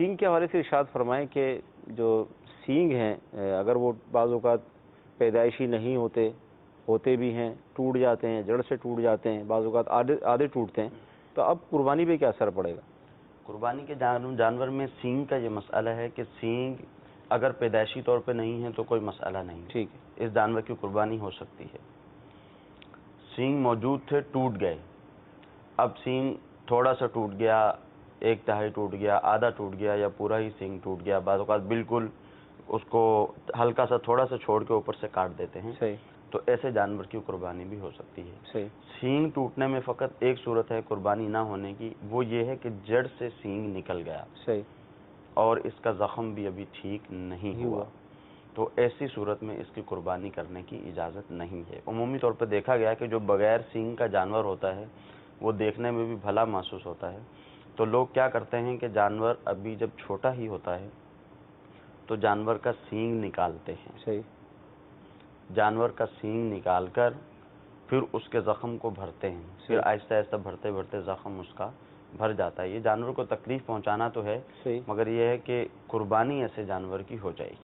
سینگ کے حوالے سے ارشاد فرمائیں کہ جو سینگ ہیں اگر وہ بعض اوقات پیدائشی نہیں ہوتے بھی ہیں، ٹوٹ جاتے ہیں، جڑ سے ٹوٹ جاتے ہیں، بعض اوقات آدھے ٹوٹتے ہیں، تو اب قربانی پہ کیا اثر پڑے گا؟ قربانی کے جانور میں سینگ کا یہ مسئلہ ہے کہ سینگ اگر پیدائشی طور پہ نہیں ہے تو کوئی مسئلہ نہیں، ٹھیک ہے، اس جانور کی قربانی ہو سکتی ہے۔ سینگ موجود تھے، ٹوٹ گئے، اب سینگ تھوڑا سا ٹوٹ گیا، ایک تہائی ٹوٹ گیا، آدھا ٹوٹ گیا یا پورا ہی سینگ ٹوٹ گیا، بعض اوقات بالکل اس کو ہلکا سا تھوڑا سا چھوڑ کے اوپر سے کاٹ دیتے ہیں، صحیح، تو ایسے جانور کی قربانی بھی ہو سکتی ہے۔ صحیح، سینگ ٹوٹنے میں فقط ایک صورت ہے قربانی نہ ہونے کی، وہ یہ ہے کہ جڑ سے سینگ نکل گیا صحیح، اور اس کا زخم بھی ابھی ٹھیک نہیں ہوا، تو ایسی صورت میں اس کی قربانی کرنے کی اجازت نہیں ہے۔ عمومی طور پہ دیکھا گیا کہ جو بغیر سینگ کا جانور ہوتا ہے وہ دیکھنے میں بھی بھلا محسوس ہوتا ہے، تو لوگ کیا کرتے ہیں کہ جانور ابھی جب چھوٹا ہی ہوتا ہے تو جانور کا سینگ نکالتے ہیں، صحیح، جانور کا سینگ نکال کر پھر اس کے زخم کو بھرتے ہیں، پھر صحیح، آہستہ آہستہ بھرتے بھرتے زخم اس کا بھر جاتا ہے۔ یہ جانور کو تکلیف پہنچانا تو ہے، صحیح۔ مگر یہ ہے کہ قربانی ایسے جانور کی ہو جائے گی۔